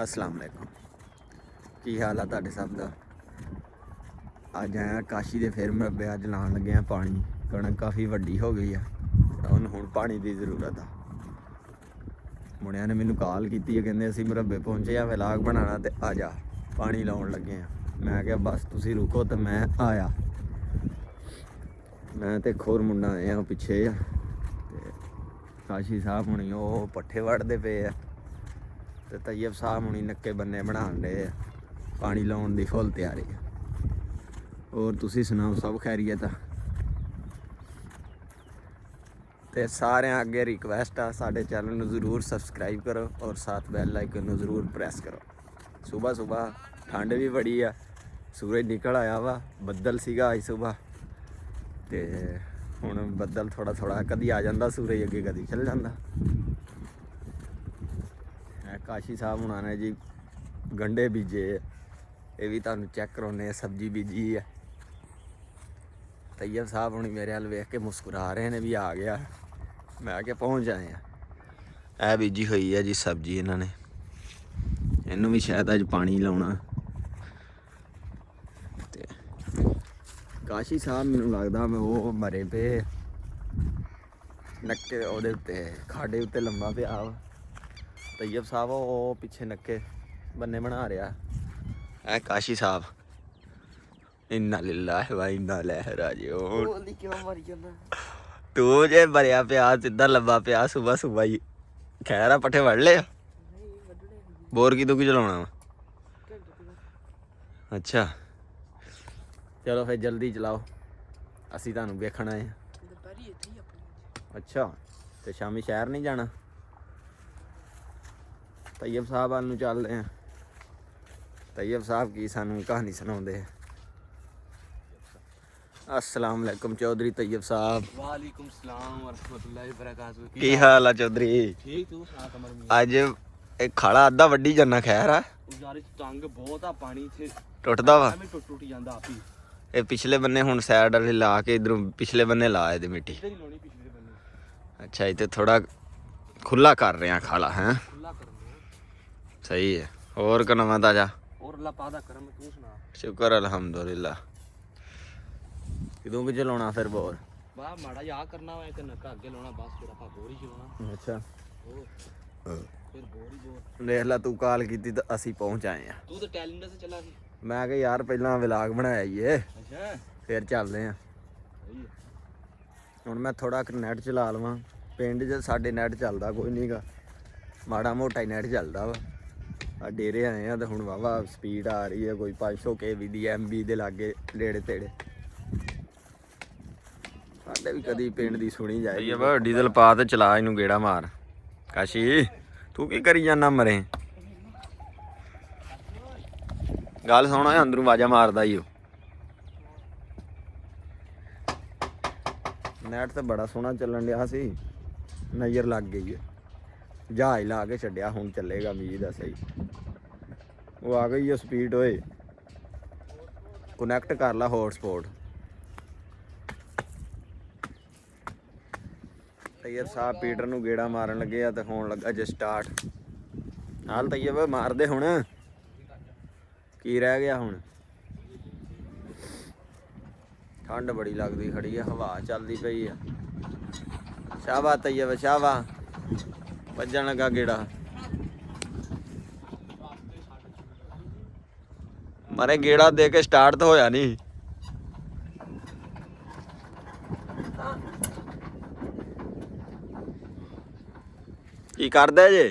अस्सलाम वालेकुम। की हाल है तुहाडे सब दा? अज आया काशी दे फिर मरबे अज लान लगे हैं पानी। कणक काफ़ी वड्डी हो गई है, हुण पानी की जरूरत आ। मुंडिया ने मैनू कॉल की, कहते असीं मरबे पहुंचे आ, व्लॉग बनाना ते आ जा पानी लाउण लगे हैं। मैं क्या बस तुसीं रुको तो मैं आया। मैं तो एक होर मुंडा आए हैं पिछे काशी साहब हुणी वो पट्ठे वढ़दे पे आ ते तैयब साहब हुणी नक्के बन्ने बनाउण डे आ। पानी लाउण दी फुल तैयारी है। और तुसीं सुनाओ, सब खैरियत आ? ते सारे अगे रिक्वेस्ट आ, साडे चैनल नूं जरूर सबसक्राइब करो और साथ बैल आइकन नूं जरूर प्रेस करो। सुबह सुबह ठंड भी बड़ी आ, सूरज निकल आया वा, बदल सीगा अज सुबह ते हुण बदल थोड़ा थोड़ा कदी आ जांदा सूरज अगे, कदी चल जांदा। काशी साहब हुणा ने जी गंढे बीजे, ये भी तुहानूं चैक कराउने। सब्जी बीजी है। तैयब साहब हुणी मेरे हल वेख के मुस्कुरा रहे हैं भी आ गया। मैं क्या पहुँच आए हैं। यह बीजी हुई है जी सब्जी इन्होंने, इनू भी शायद अज पानी लाउणा। ते काशी साहब मैनू लगदा मैं वो मरे पे नक्के ओहदे उत्ते खाडे उत्ते लम्मा पिया वा। तैयब साहब वो पिछे नक्के बन्ने बना रहा है। काशी साहब इन्ना लिल्लाह व इन्ना इलैहि राजिऊन। तू जे भरिया पिया सीधा लब्बा पिया सुबह सुबह ही। खैर पट्ठे वड़ ले, बोर की तू की चलाउणा वा? अच्छा चलो फिर जल्दी चलाओ, असीं तुहानूं वेखण आए हैं। अच्छा तो शामी शहर नहीं जाना? तैयब साहब वाल नूं चलदे हैं। तैयब साहब की सानूं कहानी सुणाउंदे हैं। अस्सलाम वालेकुम चौधरी तैयब साहब। वालेकुम सलाम व रहमतुल्लाहि व बरकातहू। की हाल है चौधरी? ठीक तू सुना कमर में? अज एक खाला अद्धा वड्डी जन्ना खैर है। उजारे तंग बहुत आ पानी थे टुटदा वा? मैं टुट जांदा आप ही। ये पिछले बन्ने हुण साइड वाले ला के इधरों पिछले बन्ने ला दे मिट्टी। इधर ही लोनी पिछले बन्ने। अच्छा इधर थोड़ा खुला कर रहे हैं खाला हैं। खुला कर दो। सही है। और का नवा ताजा? और अल्लाह पादा करम तू सुना। शुक्र अल्हम्दुलिल्लाह। किदों की चलाउणा फिर बोर? बा माड़ा या करना है ते नका अगे लाउणा बस फिर आपा बोर ही चलाउणा। अच्छा फिर बोर ही बोर। देख ला तू कॉल की तो असी पहुंच आए हैं। तू तो टैलेंट से चला सी। मैं कहा यार पहला व्लॉग बनाया ये, अच्छा फिर चलते हैं। सही है। हुण मैं थोड़ा नैट चला लवां। पिंड च साडे नैट चलदा कोई नहीं गा, माड़ा मोटा ही नैट चलदा वा। डेरे आए हैं तो हुण वावा स्पीड आ रही है, कोई 500 KB दी MB दे लागे नेड़े तेड़े। साडे भी कदी पिंड दी सुनी जाए। डीजल पा ते चला इनू गेड़ा मार। काशी तू की करी जाना मरे? गल सुन, अंदरों आवाजा मारदा ही। नैट तो बड़ा सोहना चलन दिया सी, नज़र लग गई है। जहाज ला के छड्डिया, हुण चलेगा उम्मीद है सही। वो आ गई है स्पीड। होए कनैक्ट कर ला हॉटस्पॉट। तैयब साहब पीटर नूं गेड़ा मारन लगे आ ते होण लगा जे स्टार्ट। हाल तैयब मार दे हुण, की रह गया हुण? ठंड बड़ी लगती खड़ी है, हवा चलती पई है। शाबा तैयब शाबा, भजन लगा गेड़ा। मारे गेड़ा दे के स्टार्ट तो होया नहीं। की करदा जे?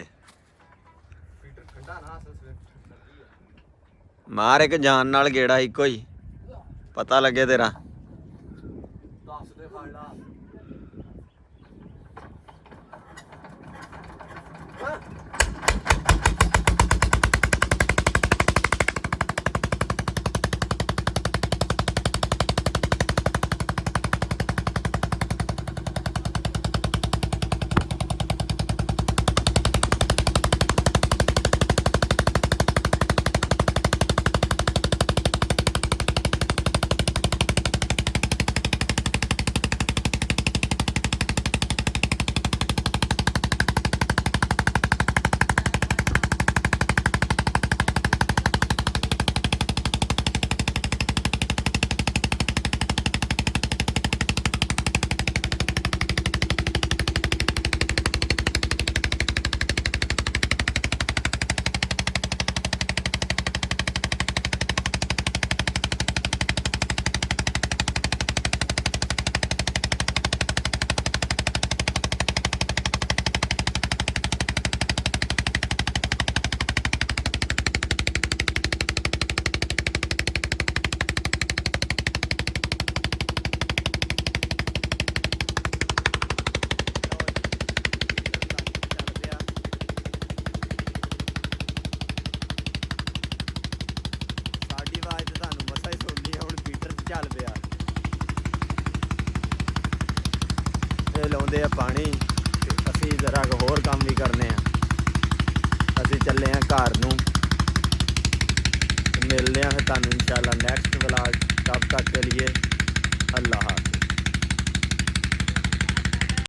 मार एक जान नाल गेड़ा इको ही, पता लगे तेरा। ਚੱਲ ਪਿਆ। ਇਹ ਲਾਉਂਦੇ ਆ ਪਾਣੀ ਤੇ ਅਸੀਂ ਜ਼ਰਾ ਹੋਰ ਕੰਮ ਵੀ ਕਰਨੇ ਆ। ਅਸੀਂ ਚੱਲੇ ਆ ਘਰ ਨੂੰ, ਮਿਲਦੇ ਆ ਫਿਰ ਤੁਹਾਨੂੰ ਇਨਸ਼ਾਅੱਲਾ ਨੈਕਸਟ ਵਲੌਗ।